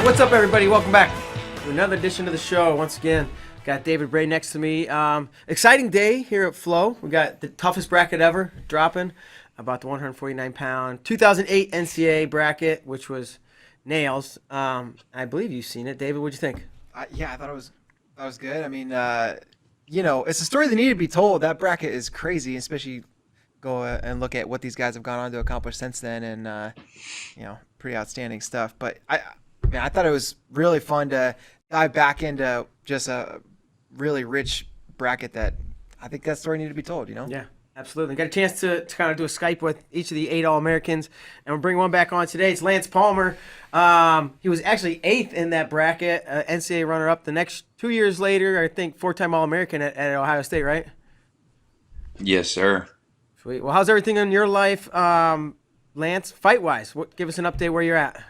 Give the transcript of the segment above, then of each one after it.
What's up, everybody? Welcome back to another edition of the show. Once again, got David Bray next to me. Exciting day here at Flow. We got the toughest bracket ever dropping, about the 149-pound 2008 NCAA bracket, which was nails. I believe you've seen it, David. What'd you think? Yeah, I thought it was good. I mean, it's a story that needed to be told. That bracket is crazy, especially go and look at what these guys have gone on to accomplish since then, and pretty outstanding stuff. But I thought it was really fun to dive back into just a really rich bracket that I think that story needed to be told. Yeah, absolutely. Got a chance to kind of do a Skype with each of the 8 All-Americans, and we'll bring one back on today. It's Lance Palmer. He was actually 8th in that bracket, NCAA runner-up. The next 2 years later, I think 4-time All-American at Ohio State, right? Yes, sir. Sweet. Well, how's everything in your life, Lance, fight-wise? Give us an update where you're at.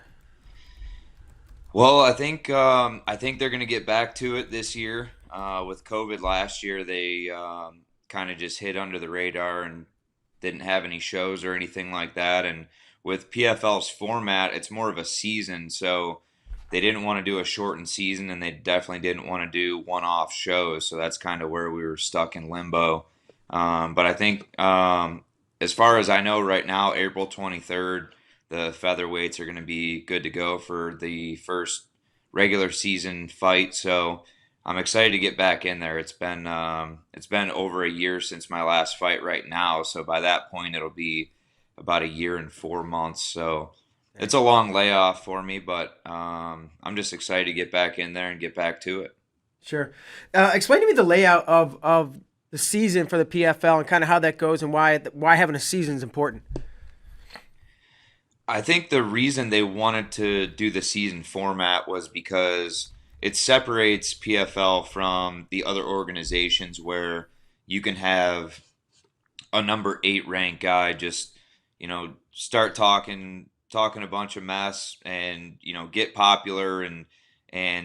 Well, I think they're going to get back to it this year. With COVID last year, they kind of just hit under the radar and didn't have any shows or anything like that. And with PFL's format, it's more of a season, so they didn't want to do a shortened season, and they definitely didn't want to do one-off shows. So that's kind of where we were stuck in limbo. But I think, as far as I know right now, April 23rd, the featherweights are going to be good to go for the first regular season fight. So I'm excited to get back in there. It's been over a year since my last fight right now. So by that point, it'll be about a year and 4 months. So it's a long layoff for me, but I'm just excited to get back in there and get back to it. Sure. Explain to me the layout of the season for the PFL and kind of how that goes and why having a season is important. I think the reason they wanted to do the season format was because it separates PFL from the other organizations where you can have a number 8 ranked guy just, start talking a bunch of mess and, get popular and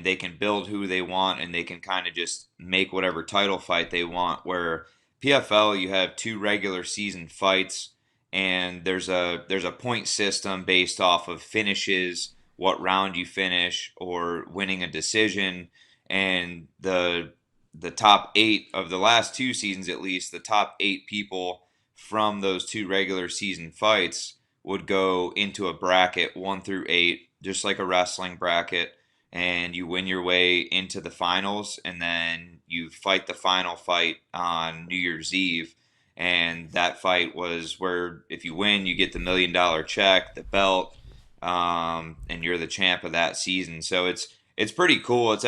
they can build who they want and they can kind of just make whatever title fight they want. Where PFL, you have 2 regular season fights, and there's a point system based off of finishes, what round you finish, or winning a decision. And the top 8 of the last 2 seasons, at least, the top 8 people from those 2 regular season fights would go into a bracket 1 through 8, just like a wrestling bracket, and you win your way into the finals, and then you fight the final fight on New Year's Eve. And that fight was where if you win, you get the $1 million check, the belt, and you're the champ of that season. So it's pretty cool. It's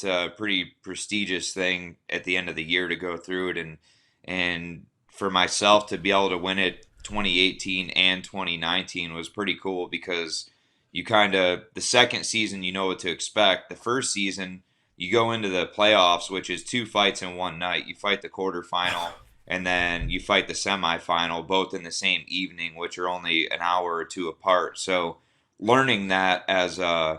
a pretty prestigious thing at the end of the year to go through it, and for myself to be able to win it 2018 and 2019 was pretty cool because the second season you know what to expect. The first season you go into the playoffs, which is 2 fights in one night. You fight the quarterfinal. And then you fight the semifinal, both in the same evening, which are only an hour or 2 apart. So learning that as I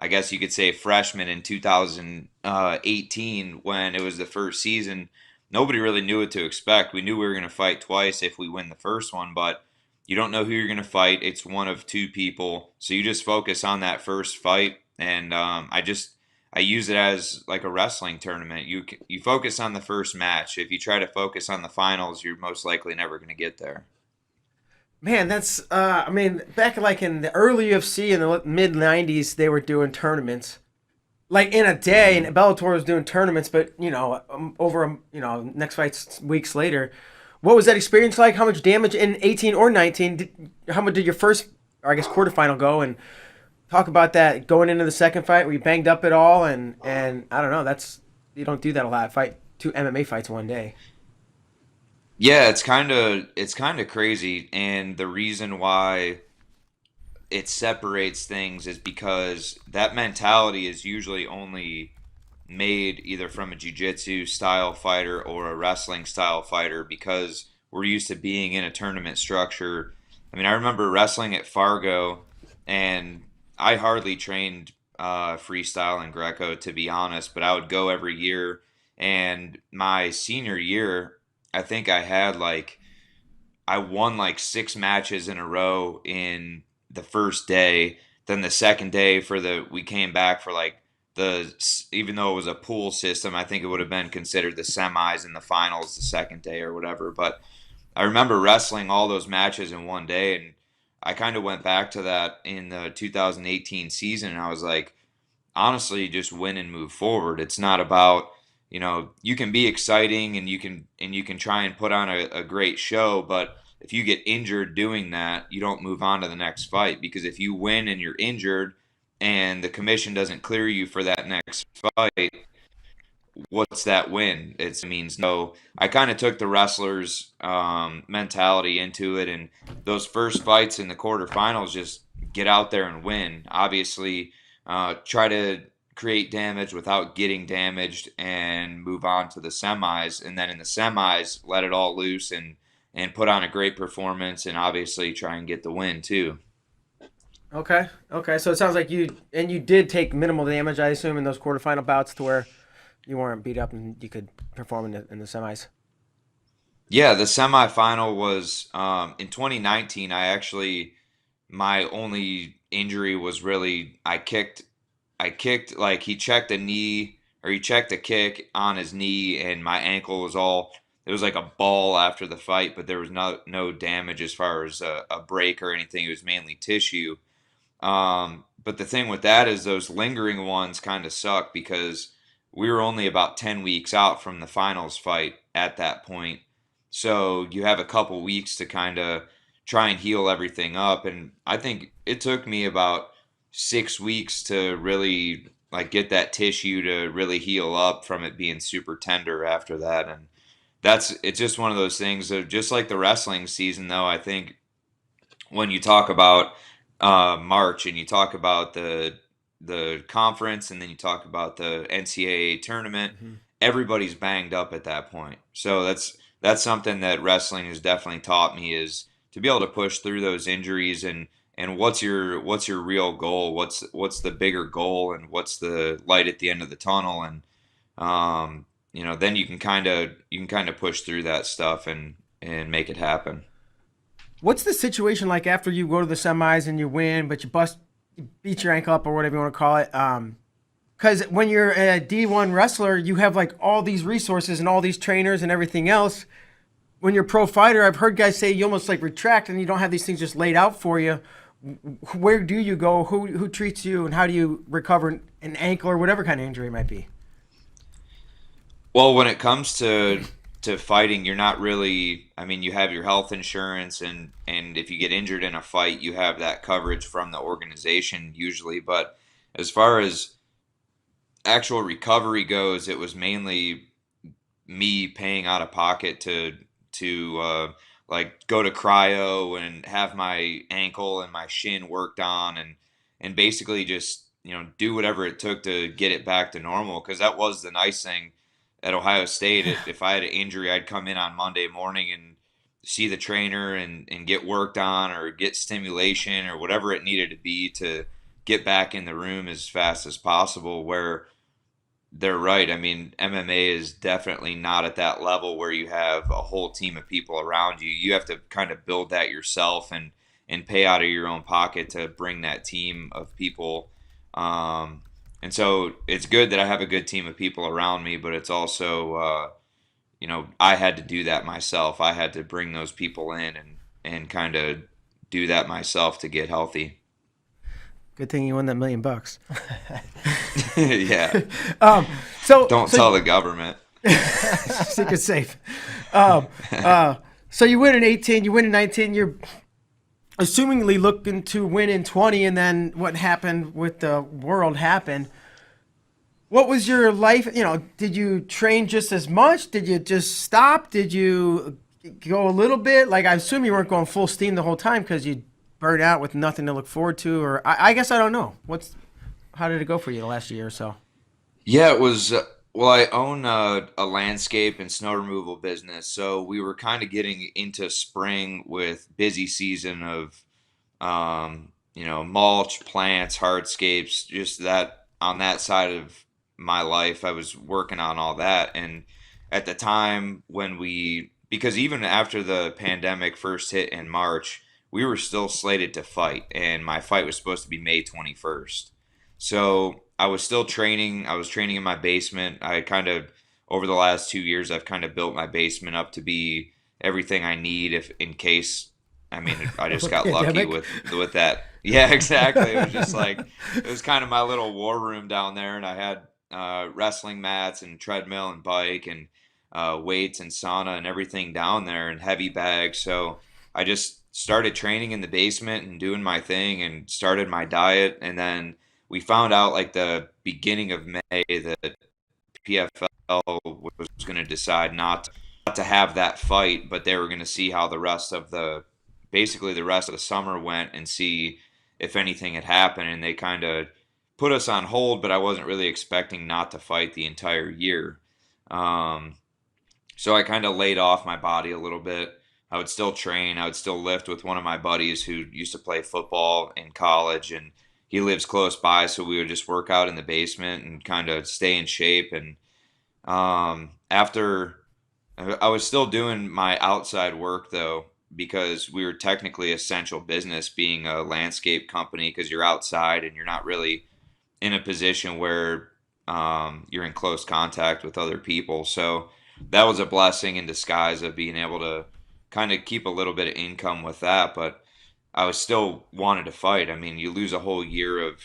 guess you could say, freshman in 2018, when it was the first season, nobody really knew what to expect. We knew we were going to fight twice if we win the first one, but you don't know who you're going to fight. It's one of 2 people. So you just focus on that first fight. And I use it as like a wrestling tournament. You focus on the first match. If you try to focus on the finals, you're most likely never going to get there. Man, that's back like in the early UFC in the mid 90s, they were doing tournaments. Like in a day, and Bellator was doing tournaments, but next fight's weeks later. What was that experience like? How much damage in 18 or 19? How much did your first, or I guess, quarterfinal go? And talk about that going into the second fight. Were you banged up at all? And I don't know. You don't do that a lot. Fight 2 MMA fights one day. Yeah, it's kind of crazy, and the reason why it separates things is because that mentality is usually only made either from a jiu-jitsu style fighter or a wrestling style fighter, because we're used to being in a tournament structure. I mean, I remember wrestling at Fargo, and I hardly trained freestyle and Greco, to be honest, but I would go every year. And my senior year, I think I won like 6 matches in a row in the first day. then the second day we came back for like even though it was a pool system, I think it would have been considered the semis and the finals the second day or whatever. But I remember wrestling all those matches in one day, and I kind of went back to that in the 2018 season, and I was like, honestly, just win and move forward. It's not about, you can be exciting and you can try and put on a great show, but if you get injured doing that, you don't move on to the next fight, because if you win and you're injured and the commission doesn't clear you for that next fight, what's that win? It means no. I kind of took the wrestlers' mentality into it, and those first fights in the quarterfinals, just get out there and win. Obviously, try to create damage without getting damaged, and move on to the semis. And then in the semis, let it all loose and put on a great performance, and obviously try and get the win too. Okay. Okay. So it sounds like you did take minimal damage, I assume, in those quarterfinal bouts to where you weren't beat up and you could perform in the semis. Yeah, the semifinal was in 2019. My only injury was really I kicked like he checked a knee, or he checked a kick on his knee, and my ankle was all, it was like a ball after the fight, but there was no damage as far as a break or anything. It was mainly tissue. But the thing with that is those lingering ones kind of suck, because we were only about 10 weeks out from the finals fight at that point. So you have a couple weeks to kind of try and heal everything up. And I think it took me about 6 weeks to really like get that tissue to really heal up from it being super tender after that. And it's just one of those things of, just like the wrestling season, though, I think when you talk about March, and you talk about the conference, and then you talk about the NCAA tournament, Mm-hmm. everybody's banged up at that point. So that's something that wrestling has definitely taught me, is to be able to push through those injuries, and what's your real goal? What's the bigger goal, and what's the light at the end of the tunnel? And then you can kind of push through that stuff and make it happen. What's the situation like after you go to the semis and you win, but you beat your ankle up or whatever you want to call it? Because when you're a D1 wrestler, you have like all these resources and all these trainers and everything else. When you're a pro fighter, I've heard guys say you almost like retract and you don't have these things just laid out for you. Where do you go? Who treats you, and how do you recover an ankle or whatever kind of injury it might be? Well, when it comes to fighting, you're not really. I mean, you have your health insurance, and if you get injured in a fight, you have that coverage from the organization usually. But as far as actual recovery goes, it was mainly me paying out of pocket to like go to cryo and have my ankle and my shin worked on, and basically just do whatever it took to get it back to normal, because that was the nice thing at Ohio State. If I had an injury, I'd come in on Monday morning and see the trainer and get worked on, or get stimulation or whatever it needed to be to get back in the room as fast as possible. Where they're right. I mean, MMA is definitely not at that level where you have a whole team of people around you. You have to kind of build that yourself, and pay out of your own pocket to bring that team of people. And so it's good that I have a good team of people around me, but it's also, I had to do that myself. I had to bring those people in and kind of do that myself to get healthy. Good thing you won that $1,000,000. Yeah. So Don't tell the government. secret safe. So you win in 18, you win in 19. You're assumingly looking to win in 20, and then what happened with the world happened. What was your life? Did you train just as much? Did you just stop? Did you go a little bit? Like, I assume you weren't going full steam the whole time because you burned out with nothing to look forward to, or I guess I don't know. How did it go for you the last year or so? Yeah, it was. Well, I own a landscape and snow removal business, so we were kind of getting into spring with busy season of, mulch, plants, hardscapes, just that on that side of my life. I was working on all that, and at the time because even after the pandemic first hit in March, we were still slated to fight, and my fight was supposed to be May 21st. So I was still training. I was training in my basement. I kind of, over the last 2 years, I've kind of built my basement up to be everything I need if in case. I mean, I just got lucky with that. Yeah, exactly. It was just like it was kind of my little war room down there, and I had wrestling mats and treadmill and bike and weights and sauna and everything down there and heavy bags. So I just started training in the basement and doing my thing and started my diet. And then we found out like the beginning of May that PFL was going to decide not to have that fight, but they were going to see how the rest of the rest of the summer went and see if anything had happened. And they kind of put us on hold, but I wasn't really expecting not to fight the entire year. So I kind of laid off my body a little bit. I would still train. I would still lift with one of my buddies who used to play football in college, and he lives close by, so we would just work out in the basement and kind of stay in shape. And after I was still doing my outside work though, because we were technically essential business being a landscape company, because you're outside and you're not really in a position where you're in close contact with other people. So that was a blessing in disguise of being able to kind of keep a little bit of income with that. But I was still wanted to fight. I mean, you lose a whole year of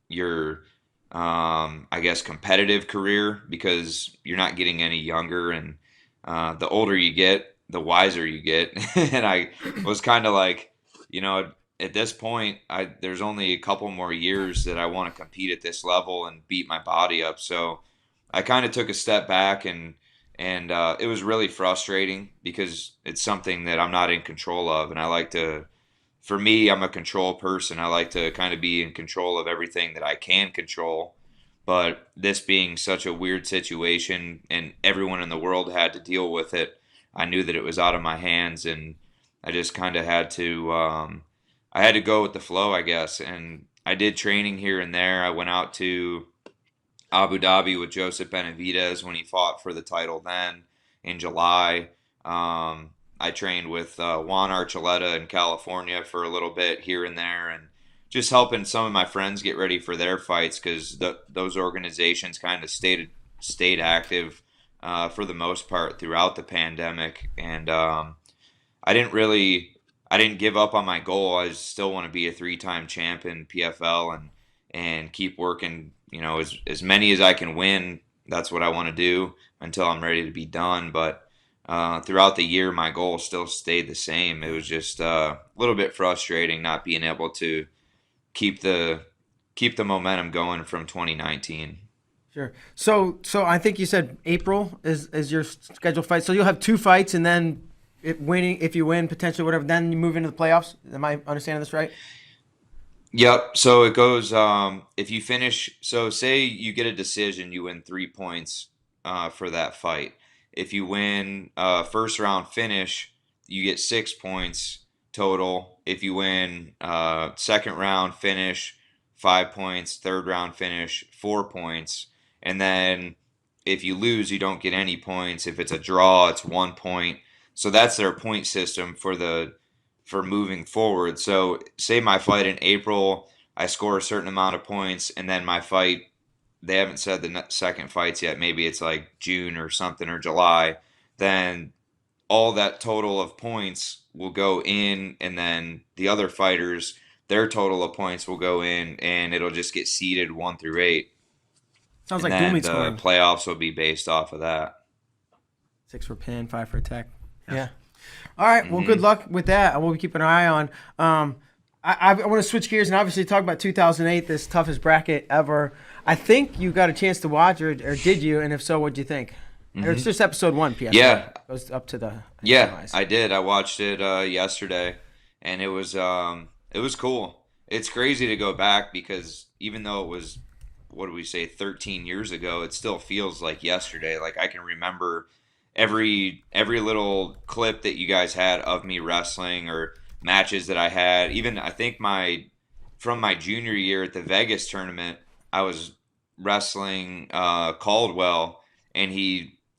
your, I guess, competitive career because you're not getting any younger. And the older you get, the wiser you get. And I was kind of like, at this point, there's only a couple more years that I want to compete at this level and beat my body up. So I kind of took a step back, and it was really frustrating because it's something that I'm not in control of. And I like to, for me, I'm a control person. I like to kind of be in control of everything that I can control. But this being such a weird situation and everyone in the world had to deal with it, I knew that it was out of my hands, and I just kind of had to, I had to go with the flow, I guess. And I did training here and there. I went out to Abu Dhabi with Joseph Benavidez when he fought for the title then in July. I trained with Juan Archuleta in California for a little bit here and there, and just helping some of my friends get ready for their fights, because those organizations kind of stayed active for the most part throughout the pandemic. And I didn't give up on my goal. I still want to be a 3-time champ in PFL and keep working, as many as I can win. That's what I want to do until I'm ready to be done. But throughout the year, my goal still stayed the same. It was just a little bit frustrating not being able to keep the momentum going from 2019. Sure. So I think you said April is your scheduled fight. So you'll have 2 fights, and then if you win, potentially whatever, then you move into the playoffs. Am I understanding this right? Yep. So it goes, if you finish, so say you get a decision, you win 3 points for that fight. If you win first round finish, you get 6 points total. If you win second round finish, 5 points. Third round finish, 4 points. And then if you lose, you don't get any points. If it's a draw, it's 1 point. So that's their point system for moving forward. So say my fight in April, I score a certain amount of points, and then my fight, they haven't said the second fights yet. Maybe it's like June or something, or July. Then all that total of points will go in, and then the other fighters, their total of points will go in, and it'll just get seeded 1 through 8. Sounds And like then Dooley the scoring. playoffs will be based off of that. 6 for pin, 5 for attack. Yeah. All right. Well, good luck with that. We'll be keeping an eye on. I want to switch gears and obviously talk about 2008, this toughest bracket ever. I think you got a chance to watch, or did you? And if so, what did you think? It's just episode 1, PFL. Yeah. It goes up to the Yeah, I did. I watched it yesterday, and it was cool. It's crazy to go back because even though it was, what do we say, 13 years ago, it still feels like yesterday. Like I can remember every little clip that you guys had of me wrestling or matches that I had. Even I think from my junior year at the Vegas tournament, I was wrestling Caldwell, and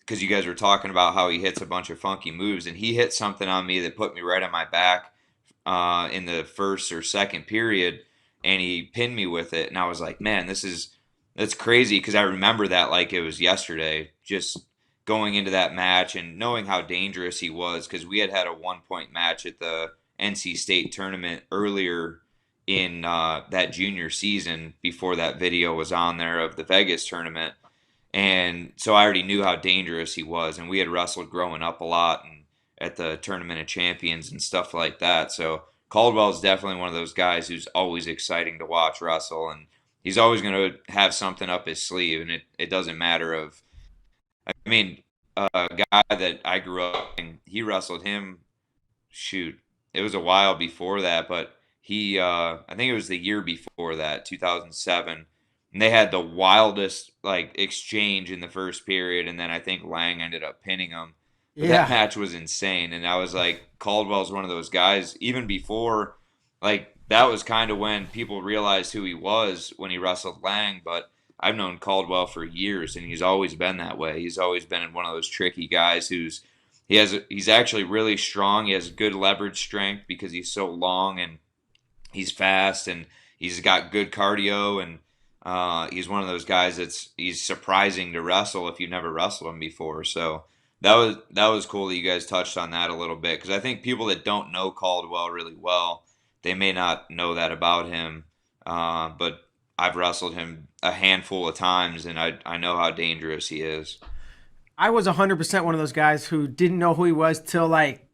because you guys were talking about how he hits a bunch of funky moves, and he hit something on me that put me right on my back in the first or second period, and he pinned me with it, and I was like, man, that's crazy because I remember that like it was yesterday, just going into that match and knowing how dangerous he was because we had a 1 point match at the NC State tournament earlier in that junior season before that video was on there of the Vegas tournament. And so I already knew how dangerous he was, and we had wrestled growing up a lot and at the Tournament of Champions and stuff like that. So Caldwell is definitely one of those guys who's always exciting to watch wrestle, and he's always going to have something up his sleeve, and it doesn't matter of. I mean, a guy that I grew up and he wrestled him. Shoot, it was a while before that, but I think it was the year before that, 2007. And they had the wildest like exchange in the first period, and then I think Lang ended up pinning him. But that Yeah. match was insane, and I was like, Caldwell's one of those guys. Even before, like that was kind of when people realized who he was when he wrestled Lang. But I've known Caldwell for years, and he's always been that way. He's always been one of those tricky guys he's actually really strong. He has good leverage strength because he's so long and he's fast and he's got good cardio, and he's one of those guys he's surprising to wrestle if you've never wrestled him before. So that was cool that you guys touched on that a little bit because I think people that don't know Caldwell really well, they may not know that about him. But I've wrestled him a handful of times, and I know how dangerous he is. I was 100% one of those guys who didn't know who he was till like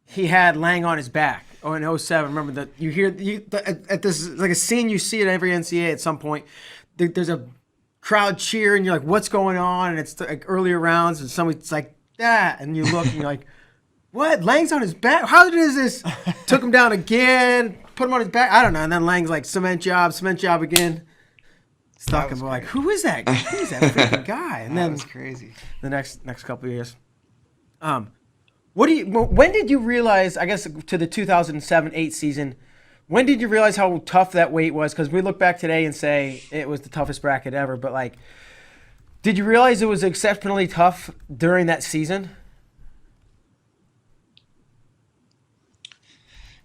he had Lang on his back. Oh, in '07, remember that you hear at this like a scene you see at every NCAA at some point. There's a crowd cheer and you're like, what's going on? And it's like earlier rounds and somebody's like that, and you look and you're like, what? Lang's on his back? How is this? Took him down again, put him on his back. I don't know. And then Lang's like cement job again. Stuck him. We're like, who is that? Who is that freaking guy? And That then was crazy. the next couple of years. When did you realize, I guess to the 2007-8 season, when did you realize how tough that weight was? Because we look back today and say it was the toughest bracket ever, but like, did you realize it was exceptionally tough during that season?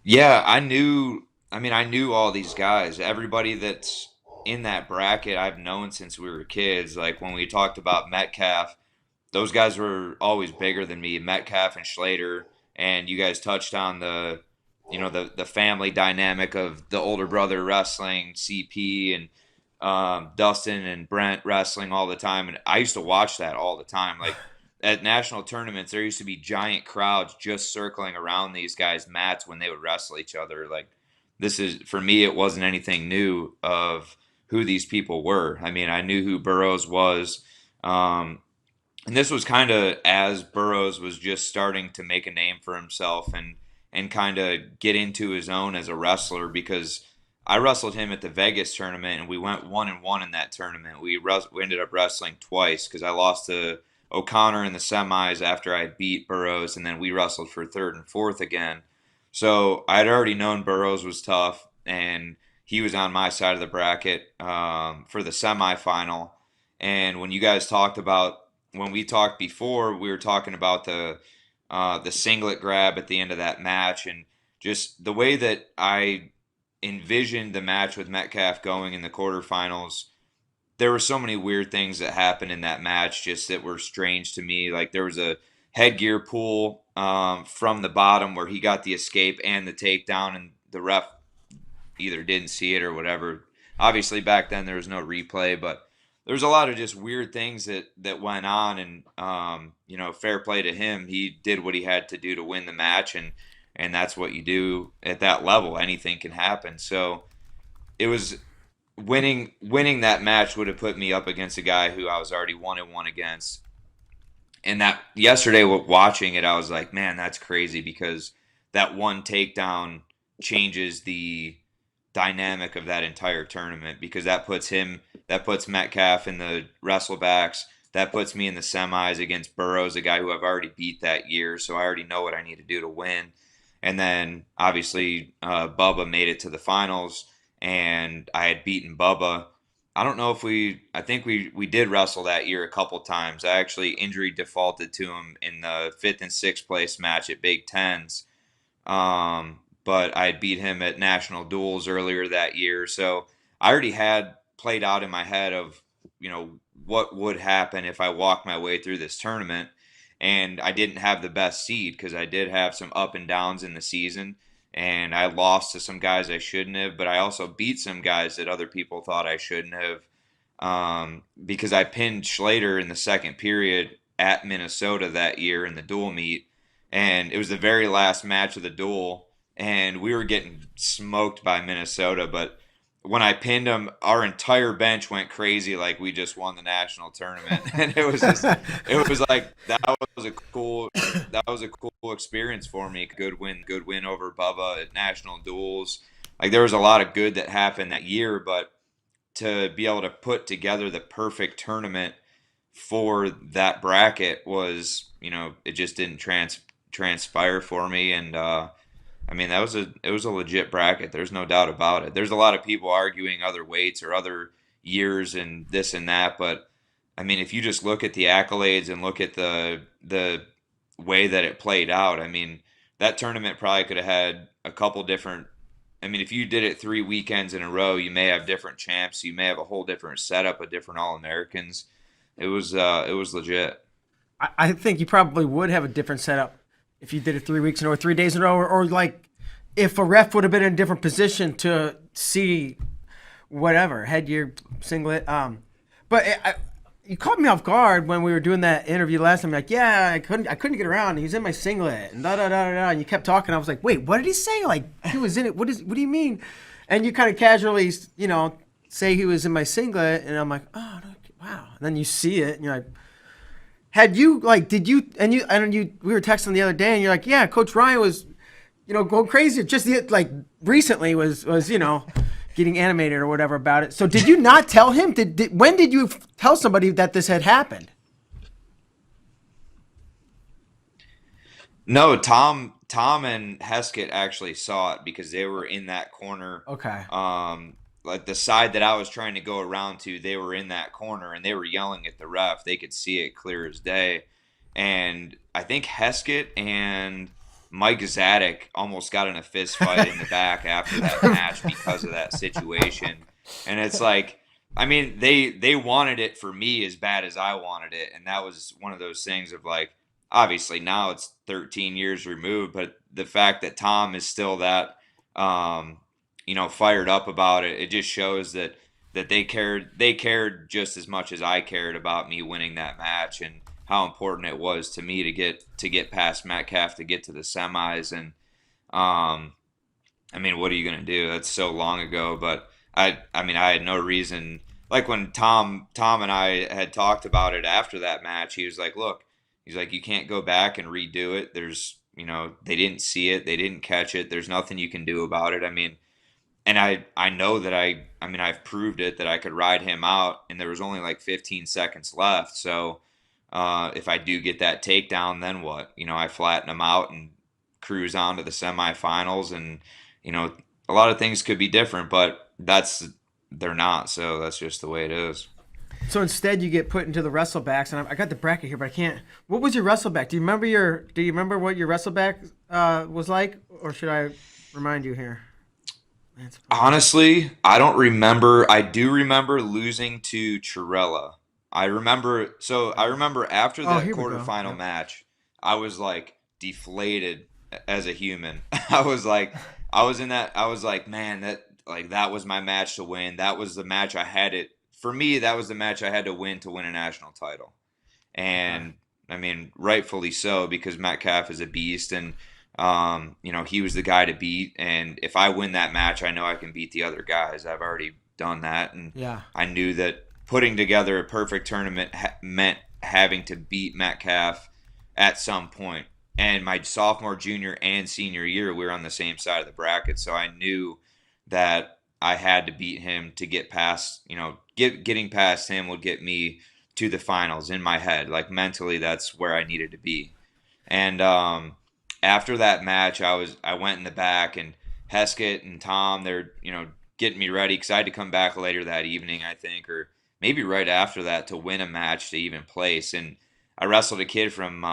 Yeah, I knew. I mean, I knew all these guys. Everybody that's in that bracket, I've known since we were kids. Like when we talked about Metcalf, those guys were always bigger than me. Metcalf and Schlater, and you guys touched on the family dynamic of the older brother wrestling, CP and Dustin and Brent wrestling all the time, and I used to watch that all the time. Like at national tournaments, there used to be giant crowds just circling around these guys' mats when they would wrestle each other. Like this is for me, it wasn't anything new of who these people were. I mean, I knew who Burroughs was. And this was kind of as Burroughs was just starting to make a name for himself and kind of get into his own as a wrestler because I wrestled him at the Vegas tournament and we went 1-1 in that tournament. We ended up wrestling twice because I lost to O'Connor in the semis after I beat Burroughs, and then we wrestled for third and fourth again. So I'd already known Burroughs was tough, and he was on my side of the bracket for the semifinal. And when you guys when we talked before, we were talking about the singlet grab at the end of that match, and just the way that I envisioned the match with Metcalf going in the quarterfinals. There were so many weird things that happened in that match just that were strange to me. Like there was a headgear pull from the bottom where he got the escape and the takedown, and the ref either didn't see it or whatever. Obviously, back then there was no replay, but there was a lot of just weird things that went on, and fair play to him. He did what he had to do to win the match, and that's what you do at that level. Anything can happen. So it was winning that match would have put me up against a guy who I was already 1-1 against. And that yesterday watching it, I was like, man, that's crazy because that one takedown changes the dynamic of that entire tournament because that puts Metcalf in the Wrestlebacks. That puts me in the semis against Burroughs, a guy who I've already beat that year. So I already know what I need to do to win. And then obviously Bubba made it to the finals, and I had beaten Bubba. I don't know if I think we did wrestle that year a couple times. I actually injury defaulted to him in the 5th and 6th place match at Big Tens. But but I had beat him at national duels earlier that year. So I already had played out in my head of, what would happen if I walked my way through this tournament. And I didn't have the best seed because I did have some up and downs in the season. And I lost to some guys I shouldn't have, but I also beat some guys that other people thought I shouldn't have, because I pinned Schlater in the second period at Minnesota that year in the dual meet. And it was the very last match of the duel, and we were getting smoked by Minnesota. But when I pinned him, our entire bench went crazy like we just won the national tournament. And it was like that was a cool experience for me. Good win over Bubba at national duels. Like there was a lot of good that happened that year, but to be able to put together the perfect tournament for that bracket was, it just didn't transpire for me. And I mean, it was a legit bracket. There's no doubt about it. There's a lot of people arguing other weights or other years and this and that, but I mean, if you just look at the accolades and look at the way that it played out, I mean, that tournament probably could have had a couple different. I mean, if you did it 3 weekends in a row, you may have different champs. You may have a whole different setup of different All-Americans. It was legit. I think you probably would have a different setup if you did it 3 weeks in a row, 3 days in a row, or like if a ref would have been in a different position to see whatever headgear, singlet. But you caught me off guard when we were doing that interview last time. Like, yeah, I couldn't get around. He was in my singlet and da da da da. And you kept talking. I was like, wait, what did he say? Like he was in it. What do you mean? And you kind of casually, say he was in my singlet, and I'm like, oh, no, wow. And then you see it, and you're like, we were texting the other day, and you're like, yeah, Coach Ryan was, going crazy. Just recently was getting animated or whatever about it. So did you not tell him? When did you tell somebody that this had happened? No, Tom and Heskett actually saw it because they were in that corner. Okay. Like the side that I was trying to go around to, they were in that corner and they were yelling at the ref. They could see it clear as day. And I think Heskett and Mike Zadek almost got in a fist fight in the back after that match because of that situation. And it's like, I mean, they wanted it for me as bad as I wanted it. And that was one of those things of like, obviously now it's 13 years removed, but the fact that Tom is still that, fired up about it, it just shows that they cared just as much as I cared about me winning that match and how important it was to me to get past Metcalf, to get to the semis. And I mean, what are you going to do? That's so long ago, but I had no reason. Like when Tom and I had talked about it after that match, he was like, look, he's like, you can't go back and redo it. There's, they didn't see it. They didn't catch it. There's nothing you can do about it. I mean, and I know that I've proved it that I could ride him out, and there was only like 15 seconds left. So if I do get that takedown, then what? I flatten him out and cruise on to the semifinals, and a lot of things could be different, but they're not. So that's just the way it is. So instead, you get put into the Wrestlebacks, and I got the bracket here, but I can't. What was your Wrestleback? Do you remember what your Wrestleback was like, or should I remind you here? Honestly, I don't remember. I do remember losing to Chirella. I remember after that quarterfinal match, I was like deflated as a human. I was like, man, that was my match to win. That was the match I had it. For me, that was the match I had to win a national title. And I mean, rightfully so, because Metcalf is a beast, and he was the guy to beat. And if I win that match, I know I can beat the other guys. I've already done that. And I knew that putting together a perfect tournament meant having to beat Metcalf at some point. And my sophomore, junior, and senior year, we were on the same side of the bracket. So I knew that I had to beat him to get past, getting past him would get me to the finals in my head. Like mentally, that's where I needed to be. And after that match, I went in the back, and Heskett and Tom, they're, getting me ready because I had to come back later that evening, I think, or maybe right after that to win a match to even place. And I wrestled a kid from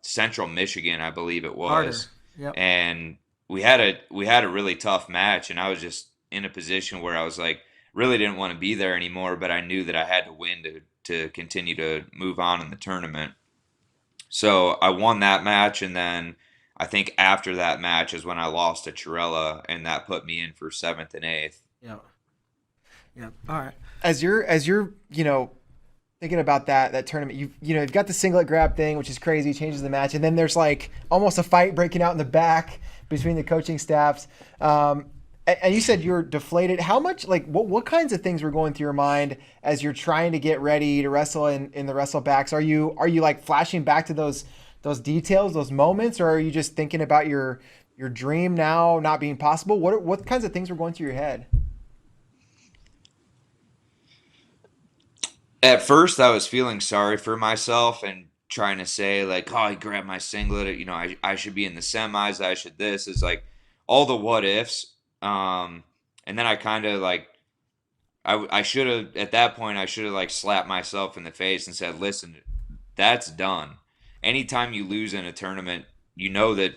Central Michigan, I believe it was. Yep. And we had a really tough match, and I was just in a position where I was like, really didn't want to be there anymore, but I knew that I had to win to continue to move on in the tournament. So I won that match, and then I think after that match is when I lost to Chirella, and that put me in for seventh and eighth. Yeah. Yeah. All right. As you're thinking about that tournament, you've got the singlet grab thing, which is crazy, changes the match, and then there's like almost a fight breaking out in the back between the coaching staffs. And you said you're deflated. How much, like, what kinds of things were going through your mind as you're trying to get ready to wrestle in the Wrestlebacks? Are you like flashing back to those details, those moments, or are you just thinking about your dream now not being possible? What kinds of things were going through your head? At first, I was feeling sorry for myself and trying to say like, "Oh, I grabbed my singlet. I should be in the semis. I should this." Is like all the what ifs. And then I kind of like I should have at that point I should have like slapped myself in the face and said, "Listen, that's done. Anytime you lose in a tournament, you know that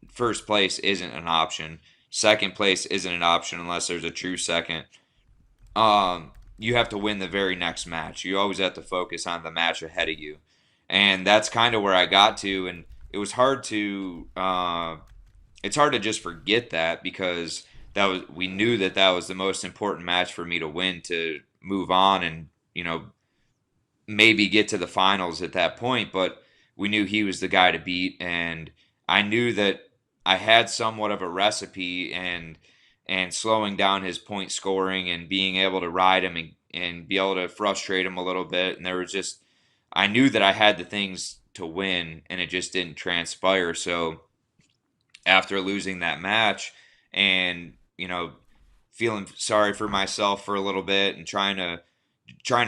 first place isn't an option. Second place isn't an option unless there's a true second. You have to win the very next match. You always have to focus on the match ahead of you, and that's kind of where I got to. And it was hard to it's hard to just forget that because we knew that was the most important match for me to win to move on and maybe get to the finals at that point. But we knew he was the guy to beat, and I knew that I had somewhat of a recipe and slowing down his point scoring and being able to ride him and be able to frustrate him a little bit. And there was just, I knew that I had the things to win and it just didn't transpire. So after losing that match and, feeling sorry for myself for a little bit and trying to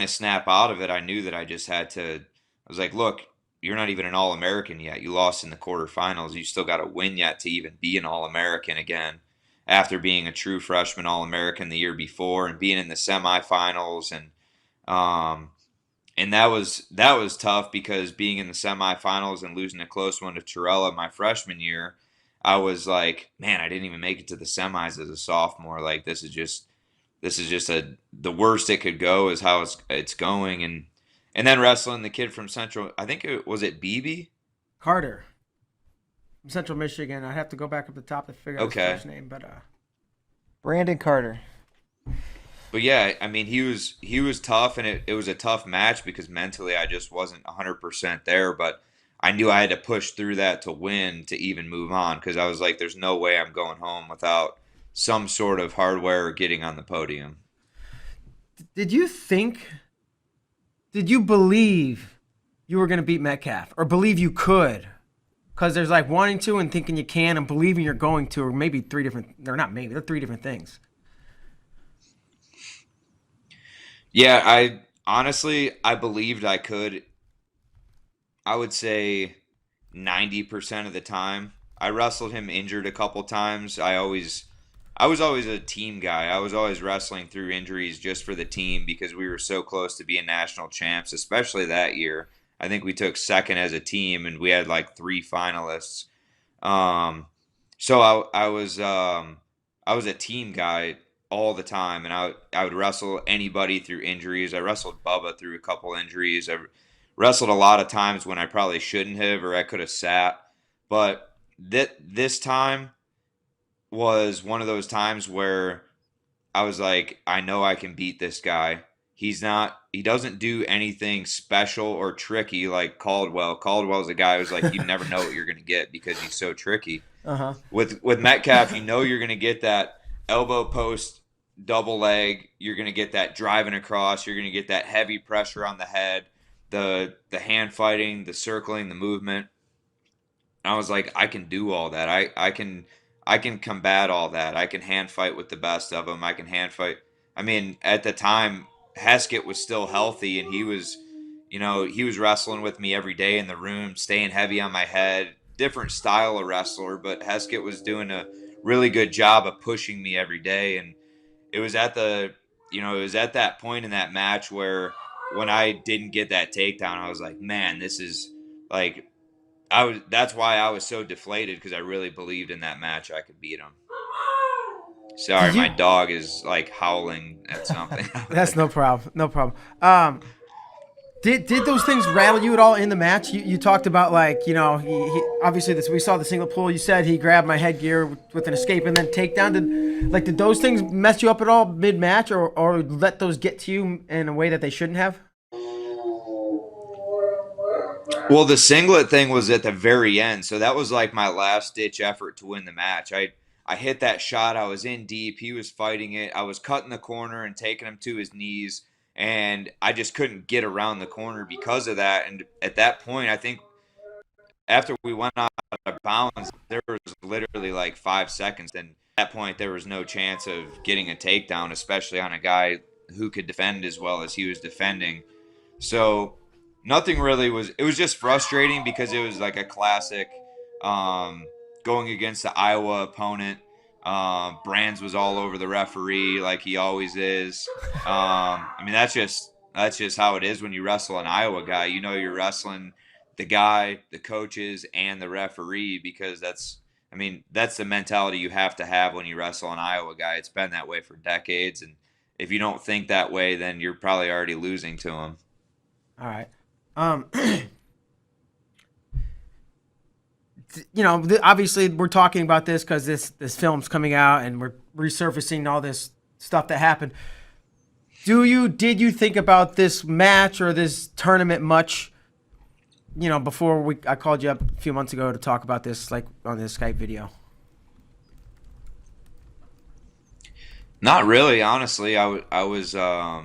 snap out of it, I knew that I just had to, I was like, look, you're not even an All-American yet. You lost in the quarterfinals. You still got to win yet to even be an All-American again after being a true freshman All-American the year before and being in the semifinals. And that was tough because being in the semifinals and losing a close one to Torella my freshman year, I was like, man, I didn't even make it to the semis as a sophomore. Like this is just the worst it could go is how it's going. And then wrestling the kid from Central, I think it BB. Carter, from Central Michigan. I'd have to go back up the top to figure out his Okay. first name, but Brandon Carter. But yeah, I mean, he was tough, and it was a tough match because mentally I just wasn't 100% there. But I knew I had to push through that to win to even move on because I was like, there's no way I'm going home without some sort of hardware or getting on the podium. did you think? Did you believe you were going to beat Metcalf, or believe you could? Because there's like wanting to and thinking you can, and believing you're going to, or maybe three different. They're not maybe. They're three different things. Yeah, I honestly I believed I could. I would say 90% of the time. I wrestled him injured a couple times. I was always a team guy. I was always wrestling through injuries just for the team because we were so close to being national champs, especially that year. I think we took second as a team and we had like three finalists. Um, so I was a team guy all the time, and I would wrestle anybody through injuries. I wrestled Bubba through a couple injuries. I wrestled a lot of times when I probably shouldn't have, or I could have sat. But this time was one of those times where I was like, I know I can beat this guy. He doesn't do anything special or tricky like Caldwell. Caldwell's a guy who's like, you never know what you're going to get because he's so tricky. Uh huh. With Metcalf, you know you're going to get that elbow post double leg. You're going to get that driving across. You're going to get that heavy pressure on the head, the hand fighting, the circling, the movement. And I was like, I can do all that. I can combat all that. I can hand fight with the best of them. I can hand fight. I mean, at the time, Heskett was still healthy, and he was wrestling with me every day in the room, staying heavy on my head. Different style of wrestler, but Heskett was doing a really good job of pushing me every day. And it was at that point in that match where when I didn't get that takedown, I was like, man, this is like That's why I was so deflated, because I really believed in that match I could beat him. Sorry, Did my you? dog is like howling at something out That's there. no problem. No problem. Did those things rattle you at all in the match? You talked about, like, he obviously this, we saw the single pull. You said he grabbed my headgear with an escape and then takedown. Did those things mess you up at all mid match, or let those get to you in a way that they shouldn't have? Well, the singlet thing was at the very end, so that was like my last ditch effort to win the match. I hit that shot. I was in deep. He was fighting it. I was cutting the corner and taking him to his knees, and I just couldn't get around the corner because of that. And at that point, I think after we went out of bounds, there was literally like 5 seconds. And at that point, there was no chance of getting a takedown, especially on a guy who could defend as well as he was defending. So nothing really was. It was just frustrating because it was like a classic going against the Iowa opponent. Brands was all over the referee like he always is. I mean, that's just how it is when you wrestle an Iowa guy. You know, you're wrestling the guy, the coaches, and the referee, because that's the mentality you have to have when you wrestle an Iowa guy. It's been that way for decades, and if you don't think that way, then you're probably already losing to him. All right. Obviously we're talking about this because this film's coming out and we're resurfacing all this stuff that happened. Did you think about this match or this tournament much? Before I called you up a few months ago to talk about this, like on this Skype video. Not really, honestly. I was, I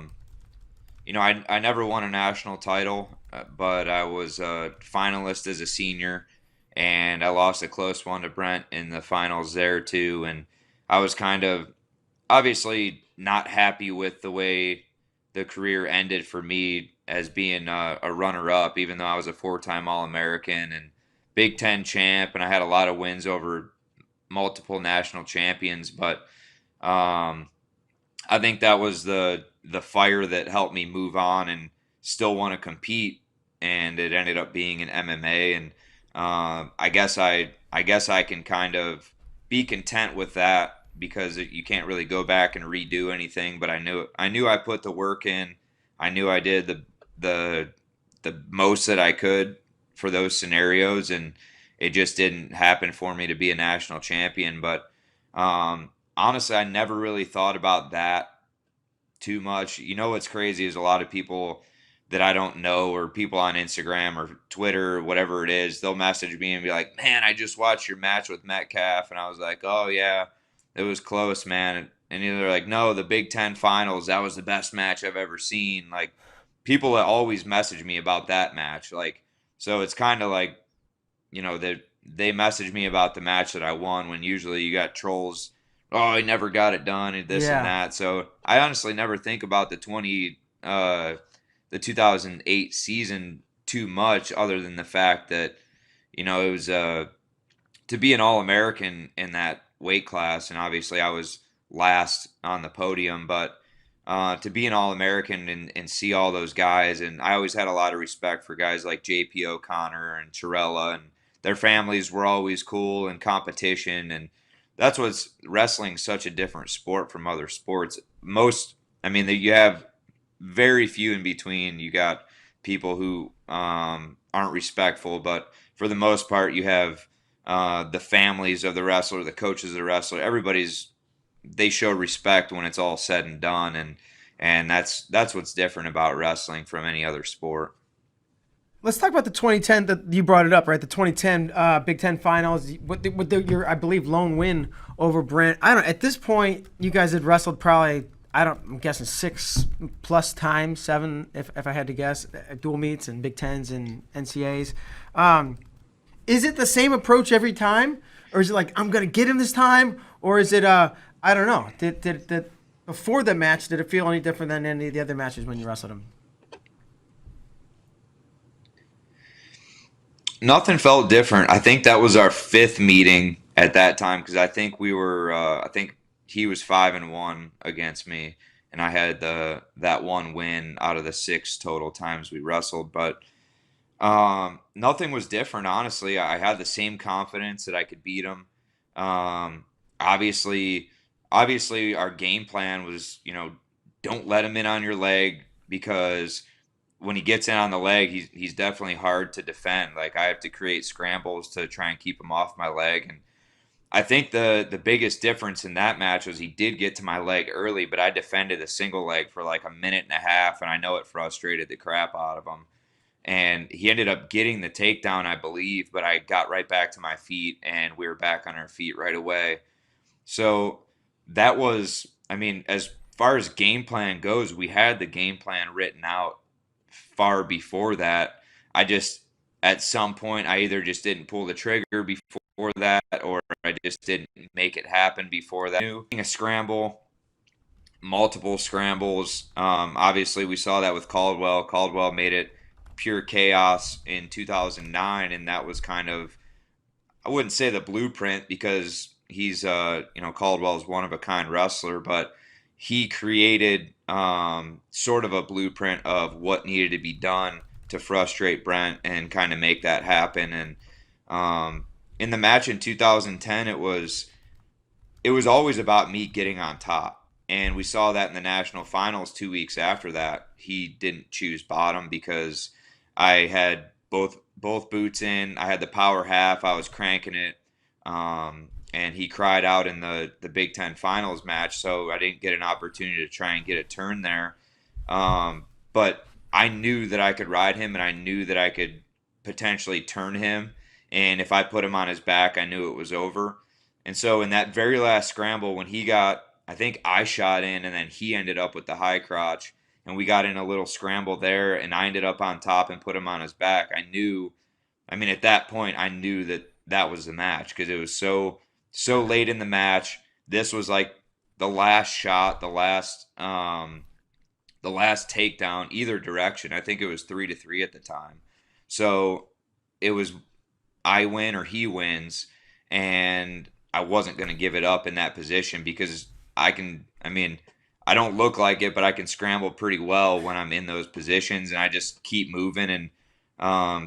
never won a national title, but I was a finalist as a senior, and I lost a close one to Brent in the finals there too. And I was kind of obviously not happy with the way the career ended for me as being a runner-up, even though I was a four-time All-American and Big Ten champ, and I had a lot of wins over multiple national champions. But I think that was the fire that helped me move on and still want to compete, and it ended up being in MMA. And I guess I can kind of be content with that, because you can't really go back and redo anything. But I knew I put the work in. I knew I did the most that I could for those scenarios, and it just didn't happen for me to be a national champion. But honestly, I never really thought about that too much. What's crazy is a lot of people that I don't know, or people on Instagram or Twitter or whatever it is, they'll message me and be like, "Man, I just watched your match with Metcalf," and I was like, "Oh yeah, it was close, man." And they're like, "No, the Big Ten finals, that was the best match I've ever seen." Like, people that always message me about that match, like, so it's kind of like, that they message me about the match that I won, when usually you got trolls, "Oh, he never got it done," and this and Yeah. that. So I honestly never think about the 2008 season too much, other than the fact that, it was to be an All-American in that weight class, and obviously I was last on the podium, but to be an All-American and see all those guys. And I always had a lot of respect for guys like JP O'Connor and Chirella, and their families were always cool, and competition. And that's what's wrestling such a different sport from other sports. You have very few in between. You got people who aren't respectful, but for the most part, you have the families of the wrestler, the coaches of the wrestler. They show respect when it's all said and done, and that's what's different about wrestling from any other sport. Let's talk about the 2010 that you brought it up, right? The 2010 Big Ten Finals with your, I believe, lone win over Brent. I don't. At this point, you guys had wrestled probably, I'm guessing 6+ times, 7 if I had to guess, dual meets and Big Tens and NCAs. Is it the same approach every time, or is it like, I'm gonna get him this time, or is it I don't know? Did before the match, did it feel any different than any of the other matches when you wrestled him? Nothing felt different. I think that was our 5th meeting at that time, because I think we were. I think he was 5-1 against me, and I had that one win out of the 6 total times we wrestled. But Nothing was different, honestly. I had the same confidence that I could beat him. Um, obviously, obviously, our game plan was, don't let him in on your leg because when he gets in on the leg, he's definitely hard to defend. Like I have to create scrambles to try and keep him off my leg. And I think the biggest difference in that match was he did get to my leg early, but I defended a single leg for like a minute and a half, and I know it frustrated the crap out of him. And he ended up getting the takedown, I believe, but I got right back to my feet, and we were back on our feet right away. So that was, I mean, as far as game plan goes, we had the game plan written out far before that. I just, at some point, I either just didn't pull the trigger before that, or I just didn't make it happen before that. A scramble, multiple scrambles. Obviously, we saw that with Caldwell. Caldwell made it pure chaos in 2009, and that was kind of, I wouldn't say the blueprint because he's Caldwell's one of a kind wrestler, but he created sort of a blueprint of what needed to be done to frustrate Brent and kind of make that happen. And in the match in 2010, it was always about me getting on top. And we saw that in the national finals 2 weeks after that. He didn't choose bottom because I had both boots in. I had the power half. I was cranking it. And he cried out in the Big Ten finals match, so I didn't get an opportunity to try and get a turn there. But I knew that I could ride him, and I knew that I could potentially turn him. And if I put him on his back, I knew it was over. And so in that very last scramble, when he got, I think I shot in, and then he ended up with the high crotch, and we got in a little scramble there, and I ended up on top and put him on his back. At that point, I knew that was the match because it was so late in the match. This was like the last shot, the last takedown, either direction. I think it was 3-3 at the time. So it was I win or he wins, and I wasn't going to give it up in that position because I don't look like it, but I can scramble pretty well when I'm in those positions, and I just keep moving. And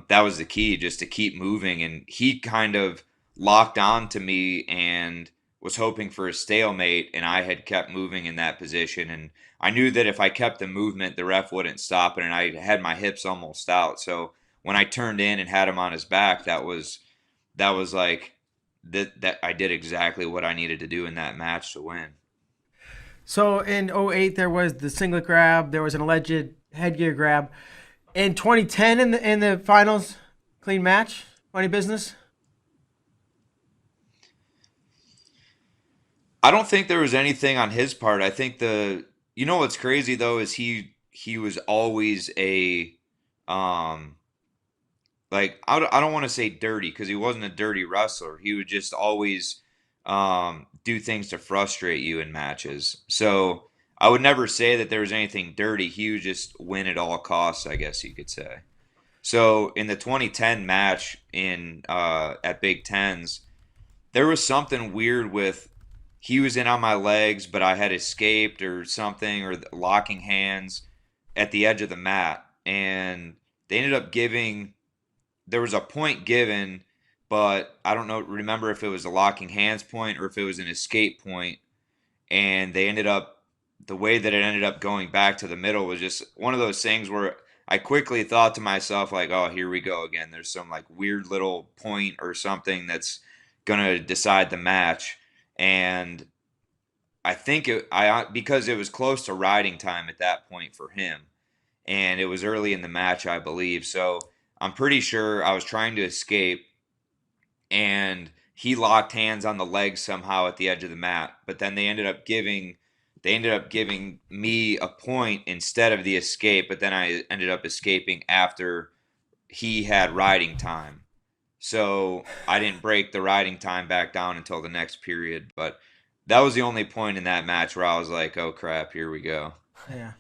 that was the key, just to keep moving. And he kind of locked on to me and was hoping for a stalemate, and I had kept moving in that position. And I knew that if I kept the movement, the ref wouldn't stop it, and I had my hips almost out. So when I turned in and had him on his back, that was like that I did exactly what I needed to do in that match to win. So in '08, there was the singlet grab. There was an alleged headgear grab. In 2010, in the finals, clean match, funny business. I don't think there was anything on his part. I think what's crazy though is he was always a I don't want to say dirty because he wasn't a dirty wrestler. He would just always do things to frustrate you in matches. So I would never say that there was anything dirty. He would just win at all costs, I guess you could say. So in the 2010 match at Big Tens, there was something weird with he was in on my legs, but I had escaped or something, or locking hands at the edge of the mat, and they ended up giving. There was a point given, but I don't remember if it was a locking hands point or if it was an escape point. And the way that it ended up going back to the middle was just one of those things where I quickly thought to myself, like, oh, here we go again. There's some like weird little point or something that's going to decide the match. And I think because it was close to riding time at that point for him, and it was early in the match, I believe. So I'm pretty sure I was trying to escape, and he locked hands on the legs somehow at the edge of the mat. But then they ended up giving me a point instead of the escape. But then I ended up escaping after he had riding time. So I didn't break the riding time back down until the next period. But that was the only point in that match where I was like, oh crap, here we go. Yeah.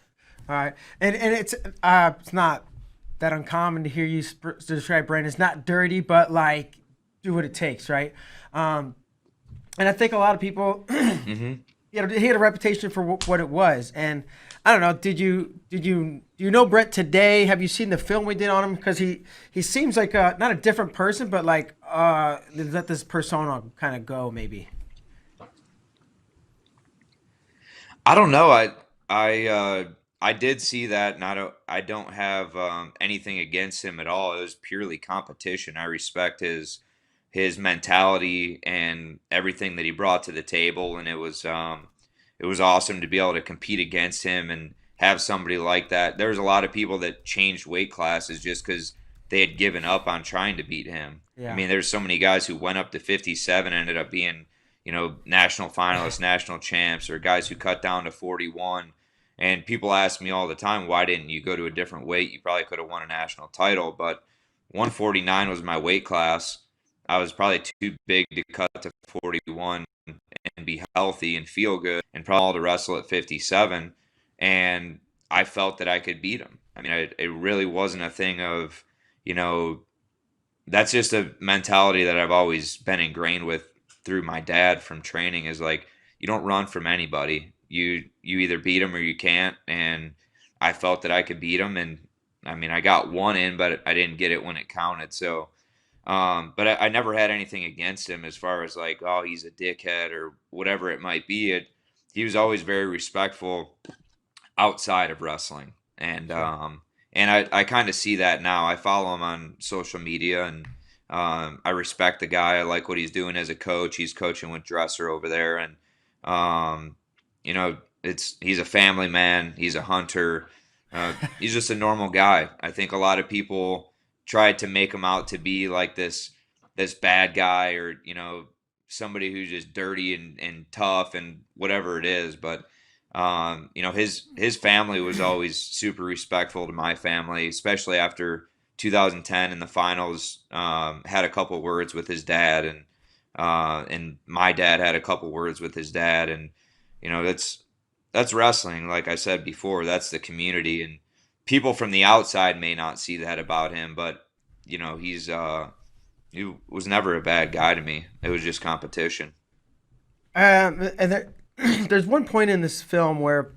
All right. And it's not that uncommon to hear you describe Brandon. It's not dirty, but like do what it takes, right? And I think a lot of people, Mm-hmm. he had a reputation for what it was. And I don't know. Do you know Brett today? Have you seen the film we did on him? Because he seems like not a different person, but like let this persona kind of go maybe. I don't know. I did see that, and I don't have anything against him at all. It was purely competition. I respect his mentality and everything that he brought to the table, and it was awesome to be able to compete against him and have somebody like that. There's a lot of people that changed weight classes just because they had given up on trying to beat him. I Yeah. mean, there's so many guys who went up to 57 and ended up being, national finalists, national champs, or guys who cut down to 41. And people ask me all the time, why didn't you go to a different weight? You probably could have won a national title, but 149 was my weight class. I was probably too big to cut to 41 and be healthy and feel good and probably to wrestle at 57. And I felt that I could beat him. I mean, it really wasn't a thing of, you know, that's just a mentality that I've always been ingrained with through my dad from training is like, you don't run from anybody. You either beat him or you can't. And I felt that I could beat him. And I mean, I got one in, but I didn't get it when it counted. So, but I never had anything against him as far as like, oh, he's a dickhead or whatever it might be. He was always very respectful outside of wrestling, Sure. and I kind of see that now. I follow him on social media, and I respect the guy. I like what he's doing as a coach. He's coaching with Dresser over there, and um, he's a family man. He's a hunter. He's just a normal guy. I think a lot of people tried to make him out to be like this bad guy or somebody who's just dirty and tough and whatever it is, but his family was always super respectful to my family, especially after 2010 in the finals. Had a couple words with his dad, and my dad had a couple words with his dad, and that's wrestling. Like I said before, that's the community, and people from the outside may not see that about him, but he was never a bad guy to me. It was just competition. And there's one point in this film where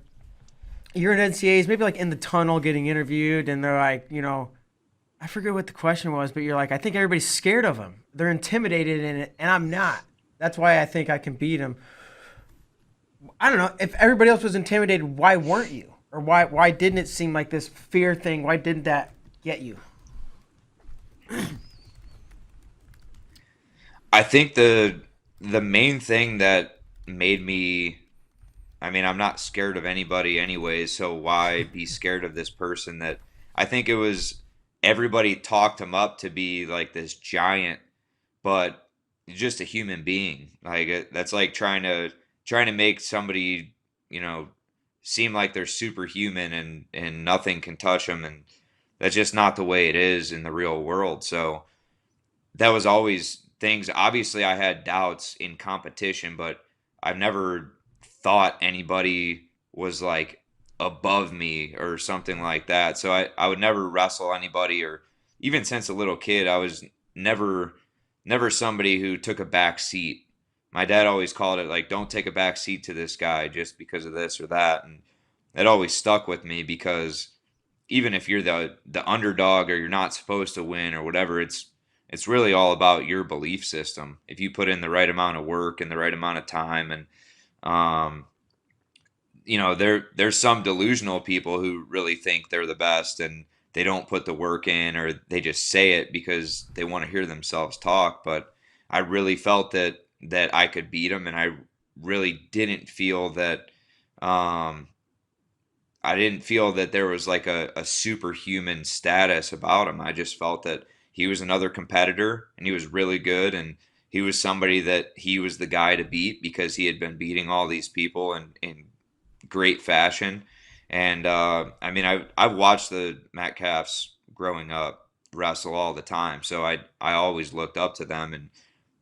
you're in NCAs, maybe like in the tunnel getting interviewed, and they're like, I forget what the question was, but you're like, I think everybody's scared of him. They're intimidated in it, and I'm not. That's why I think I can beat him. I don't know if everybody else was intimidated. Why weren't you? Or why didn't it seem like this fear thing? Why didn't that get you? I think the main thing that made me, I mean, I'm not scared of anybody anyways, so why be scared of this person that I think it was everybody talked him up to be like this giant, but just a human being. Like that's like trying to make somebody, you know, seem like they're superhuman and nothing can touch them, and that's just not the way it is in the real world. So that was always things. Obviously, I had doubts in competition, but I've never thought anybody was like above me or something like that. So I would never wrestle anybody, or even since a little kid, I was never somebody who took a back seat. My dad always called it like, don't take a back seat to this guy just because of this or that. And that always stuck with me because even if you're the underdog or you're not supposed to win or whatever, it's really all about your belief system. If you put in the right amount of work and the right amount of time, and um, there's some delusional people who really think they're the best and they don't put the work in, or they just say it because they want to hear themselves talk. But I really felt that I could beat them, and I really didn't feel that. Um, I didn't feel that there was like a superhuman status about him. I just felt that he was another competitor and he was really good, and he was somebody that he was the guy to beat because he had been beating all these people in great fashion. And I mean, I've watched the Metcalfs growing up wrestle all the time, so I always looked up to them. And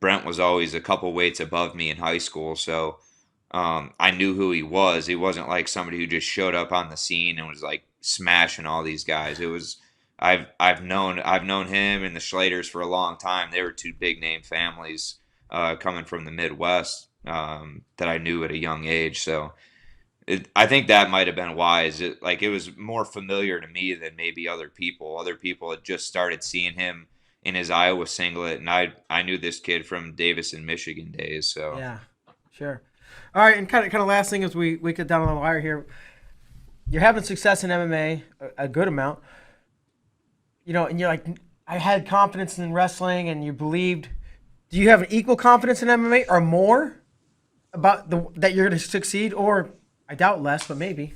Brent was always a couple weights above me in high school, so I knew who he was. He wasn't like somebody who just showed up on the scene and was like smashing all these guys. It was I've known him and the Schladers for a long time. They were two big name families coming from the Midwest that I knew at a young age. So I think that might have been wise. It was more familiar to me than maybe other people. Other people had just started seeing him in his Iowa singlet, and I knew this kid from Davis and Michigan days. So Yeah, sure. All right, and kind of last thing as we get down on the wire here, you're having success in MMA, a good amount. And you're like, I had confidence in wrestling, and you believed. Do you have an equal confidence in MMA or more about that you're going to succeed, or I doubt less, but maybe?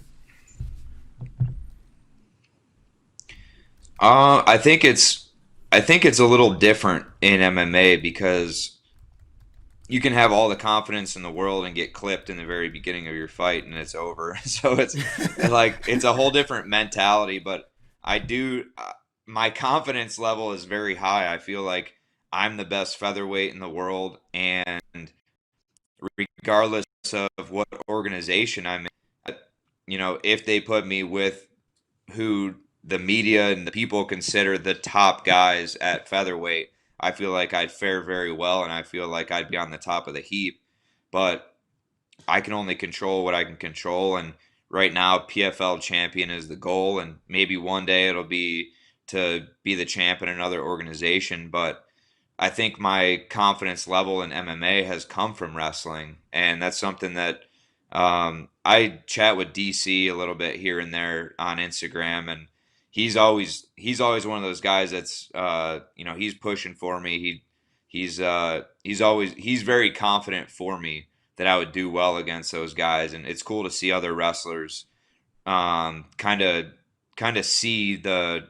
I think it's a little different in MMA because you can have all the confidence in the world and get clipped in the very beginning of your fight and it's over. So it's a whole different mentality. But I do my confidence level is very high. I feel like I'm the best featherweight in the world, and regardless of what organization I'm in, if they put me with who the media and the people consider the top guys at featherweight, I feel like I'd fare very well, and I feel like I'd be on the top of the heap. But I can only control what I can control, and right now PFL champion is the goal, and maybe one day it'll be to be the champ in another organization. But I think my confidence level in MMA has come from wrestling, and that's something that I chat with DC a little bit here and there on Instagram, and he's always one of those guys that's he's pushing for me. He's very confident for me that I would do well against those guys, and it's cool to see other wrestlers kind of see the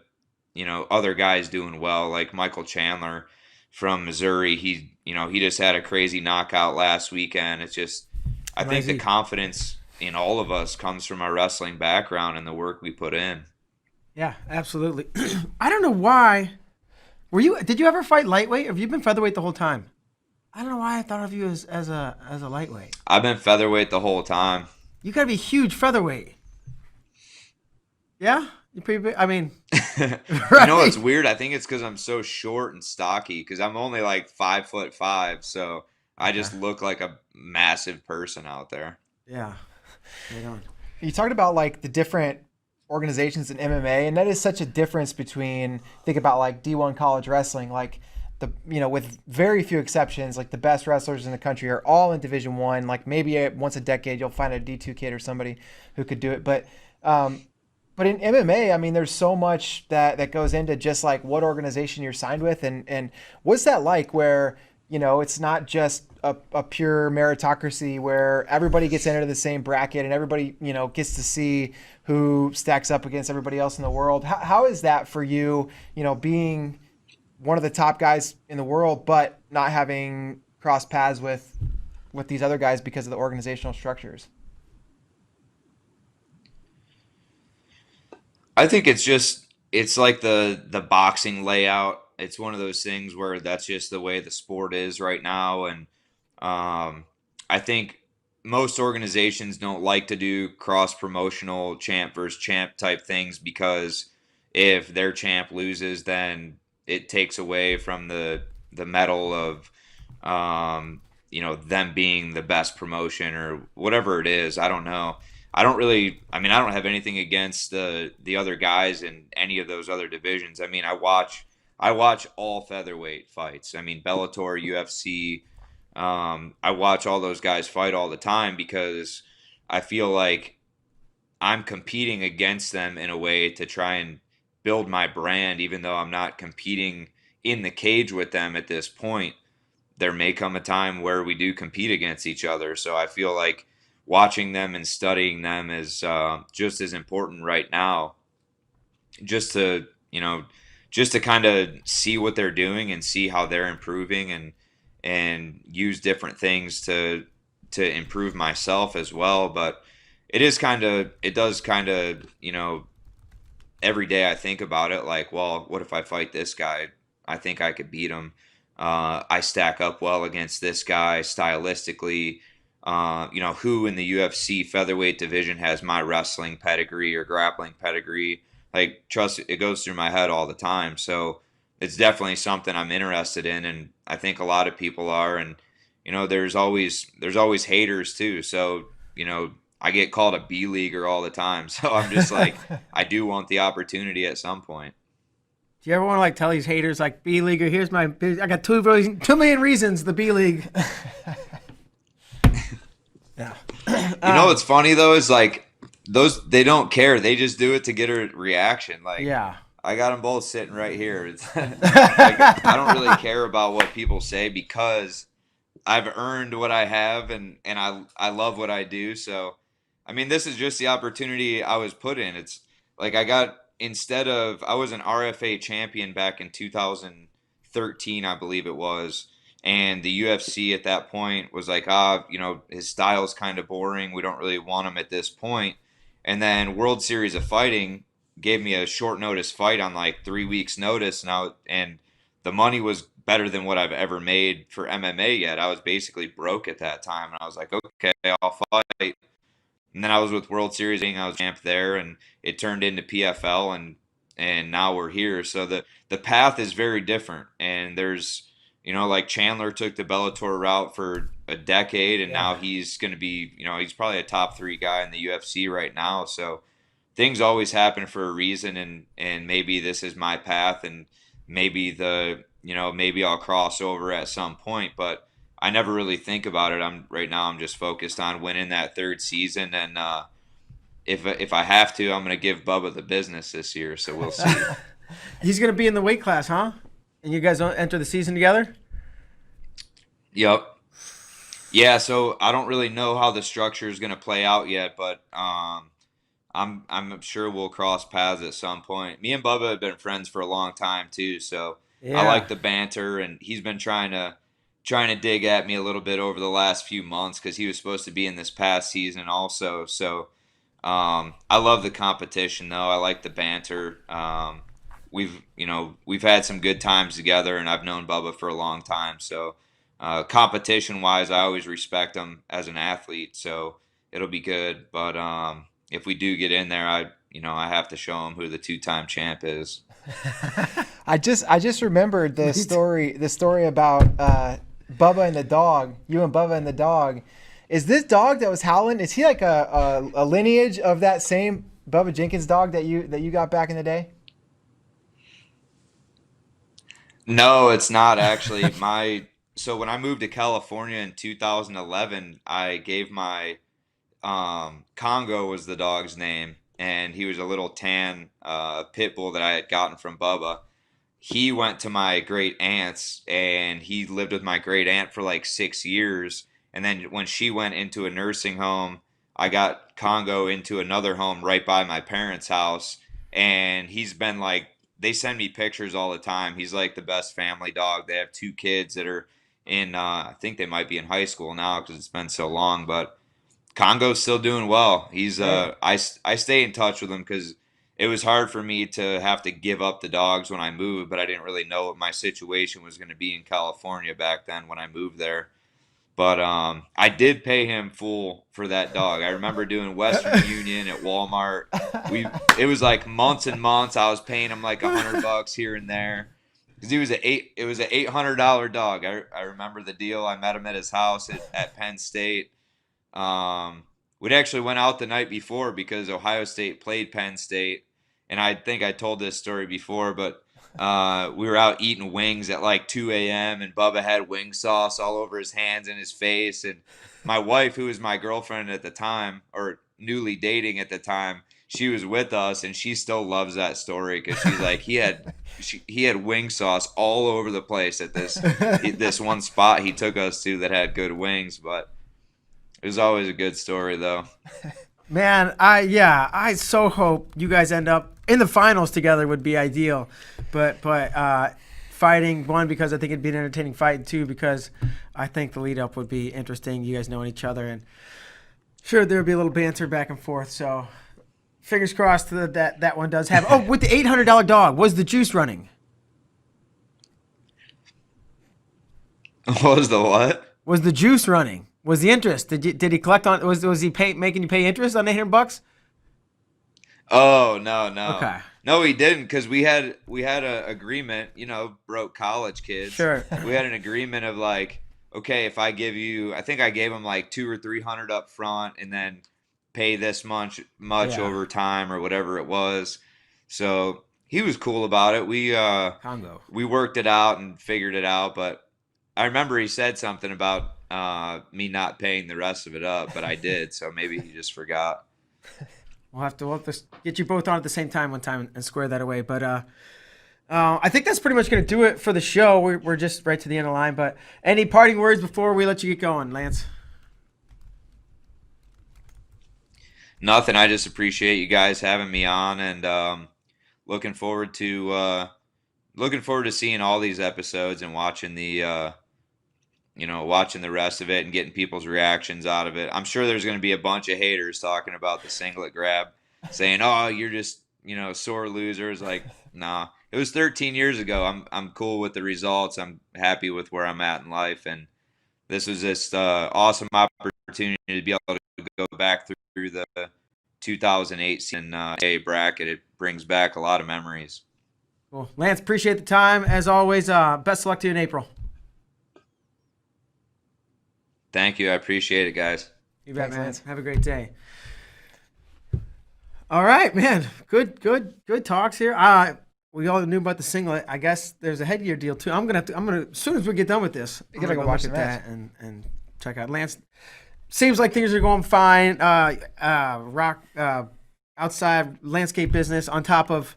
other guys doing well, like Michael Chandler from Missouri. He just had a crazy knockout last weekend. It's just I think the confidence in all of us comes from our wrestling background and the work we put in. Yeah, absolutely. I don't know why. Did you ever fight lightweight, or have you been featherweight the whole time? I don't know why I thought of you as a lightweight. I've been featherweight the whole time. You gotta be huge featherweight. Yeah, you pretty big. I mean, right? It's weird. I think it's because I'm so short and stocky. Because I'm only like 5'5", so I just look like a massive person out there. Yeah. Right on. You talked about like the different organizations in MMA, and that is such a difference between, think about like D1 college wrestling, like with very few exceptions, like the best wrestlers in the country are all in Division One. Like maybe once a decade you'll find a D2 kid or somebody who could do it, but in MMA, I mean, there's so much that goes into just like what organization you're signed with, and what's that like where it's not just a pure meritocracy where everybody gets into the same bracket and everybody, gets to see who stacks up against everybody else in the world. How is that for you, being one of the top guys in the world, but not having crossed paths with these other guys because of the organizational structures? I think it's like the boxing layout. It's one of those things where that's just the way the sport is right now. And I think most organizations don't like to do cross promotional champ versus champ type things, because if their champ loses, then it takes away from the medal of them being the best promotion or whatever it is. I don't know. I don't have anything against the other guys in any of those other divisions. I mean, I watch all featherweight fights. I mean, Bellator, UFC. I watch all those guys fight all the time because I feel like I'm competing against them in a way to try and build my brand, even though I'm not competing in the cage with them at this point. There may come a time where we do compete against each other. So I feel like watching them and studying them is just as important right now, just to kind of see what they're doing and see how they're improving, and use different things to improve myself as well. But it does kind of every day I think about it like, well, what if I fight this guy? I think I could beat him. I stack up well against this guy stylistically. Who in the UFC featherweight division has my wrestling pedigree or grappling pedigree? Like, trust it goes through my head all the time. So it's definitely something I'm interested in, and I think a lot of people are. And there's always haters too. So I get called a B leaguer all the time. So I'm just like, I do want the opportunity at some point. Do you ever want to like tell these haters like B leaguer? Here's my. I got 2 million reasons the B league. Yeah. You know what's funny though is like those they don't care. They just do it to get a reaction. Like Yeah. I got them both sitting right here. It's like I don't really care about what people say because I've earned what I have and I love what I do. So I mean this is just the opportunity I was put in. It's like I was an RFA champion back in 2013, I believe it was. And the UFC at that point was like, his style's kind of boring. We don't really want him at this point. And then World Series of Fighting gave me a short notice fight on like 3 weeks notice. And the money was better than what I've ever made for MMA yet. I was basically broke at that time. And I was like, okay, I'll fight. And then I was with World Series, I was champ there, and it turned into PFL, and now we're here. So the path is very different, and there's like Chandler took the Bellator route for a decade, and now he's going to be he's probably a top 3 guy in the UFC right now. So things always happen for a reason, and maybe this is my path, and maybe maybe I'll cross over at some point, but I never really think about it. I'm just focused on winning that 3rd season, and if I have to, I'm going to give Bubba the business this year. So we'll see. He's going to be in the weight class, huh? And you guys don't enter the season together? Yep. Yeah. So I don't really know how the structure is going to play out yet, but I'm sure we'll cross paths at some point. Me and Bubba have been friends for a long time too, so I like the banter, and he's been trying to dig at me a little bit over the last few months because he was supposed to be in this past season also. So I love the competition though. I like the banter. We've had some good times together, and I've known Bubba for a long time. So competition wise, I always respect him as an athlete. So it'll be good. But if we do get in there, I have to show him who the 2-time champ is. I just remembered the story about Bubba and the dog. You and Bubba and the dog. Is this dog that was howling? Is he like a lineage of that same Bubba Jenkins dog that you got back in the day? No, it's not actually. So when I moved to California in 2011, I gave my Congo was the dog's name, and he was a little tan pit bull that I had gotten from Bubba. He went to my great aunt's, and he lived with my great aunt for like 6 years. And then when she went into a nursing home, I got Congo into another home right by my parents' house. And he's been like, they send me pictures all the time. He's like the best family dog. They have 2 kids that are in, I think they might be in high school now because it's been so long. But Congo's still doing well. He's, I stay in touch with him because it was hard for me to have to give up the dogs when I moved, but I didn't really know what my situation was going to be in California back then when I moved there. But I did pay him full for that dog. I remember doing Western Union at Walmart. It was like months and months. I was paying him like $100 here and there because it was an $800 dog. I remember the deal. I met him at his house at Penn State. We'd actually went out the night before because Ohio State played Penn State, and I think I told this story before, but we were out eating wings at like 2 a.m. and Bubba had wing sauce all over his hands and his face. And my wife, who was my girlfriend at the time, or newly dating at the time, she was with us, and she still loves that story because she's like, he had wing sauce all over the place at this one spot he took us to that had good wings. But it was always a good story though. Man, I so hope you guys end up in the finals together would be ideal, but fighting, one, because I think it'd be an entertaining fight, and 2, because I think the lead up would be interesting. You guys knowing each other, and sure there would be a little banter back and forth. So fingers crossed that one does happen. Oh, with the $800 dog, was the juice running? What was the what? Was the juice running? Was the interest? Did he collect on? Was he making you pay interest on $800? Oh no. Okay. No, he didn't because we had a agreement. Broke college kids. Sure. We had an agreement of like, okay, if I give you, I think I gave him like 200 or 300 up front, and then pay this much Yeah. over time or whatever it was. So he was cool about it. Congo. We worked it out and figured it out. But I remember he said something about me not paying the rest of it up, but I did. So maybe he just forgot. We'll have to get you both on at the same time one time and square that away. But I think that's pretty much going to do it for the show. We're just right to the end of the line. But any parting words before we let you get going, Lance? Nothing. I just appreciate you guys having me on, and looking forward to seeing all these episodes and watching the watching the rest of it and getting people's reactions out of it. I'm sure there's going to be a bunch of haters talking about the singlet grab, saying, "Oh, you're just sore losers." Like, nah, it was 13 years ago. I'm cool with the results. I'm happy with where I'm at in life, and this was just awesome opportunity to be able to go back through the 2008 season A bracket. It brings back a lot of memories. Cool. Lance, appreciate the time. As always, best of luck to you in April. Thank you. I appreciate it, guys. You bet, Thanks, man. Lance. Have a great day. All right, man. Good talks here. We all knew about the singlet. I guess there's a headgear deal too. I'm gonna as soon as we get done with this, You I'm gotta gonna go watch look the at that and check out Lance. Seems like things are going fine. Rock outside landscape business on top of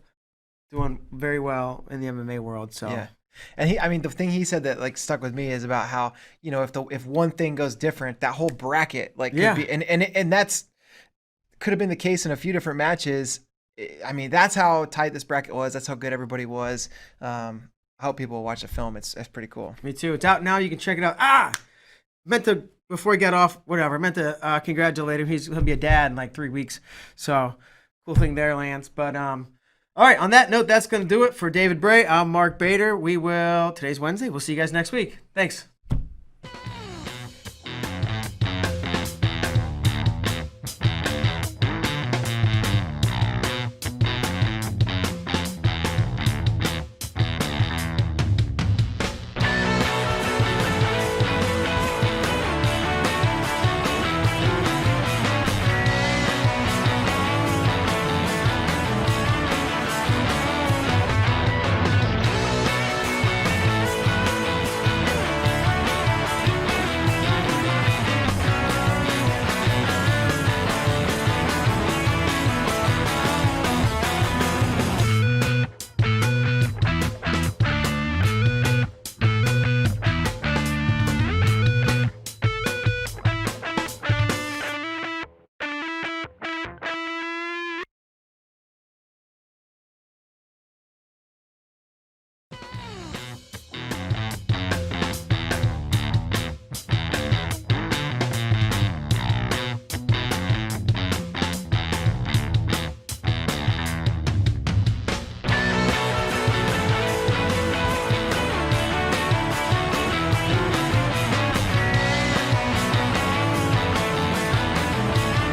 doing very well in the MMA world. So Yeah. And the thing he said that like stuck with me is about how, if one thing goes different, that whole bracket could be, and that's could have been the case in a few different matches. I mean, that's how tight this bracket was. That's how good everybody was. I hope people watch the film. It's pretty cool. Me too. It's out now. You can check it out. Meant to before he got off. Whatever. Meant to congratulate him. He'll be a dad in like 3 weeks. So cool thing there, Lance. But all right. On that note, that's going to do it for David Bray. I'm Mark Bader. Today's Wednesday. We'll see you guys next week. Thanks.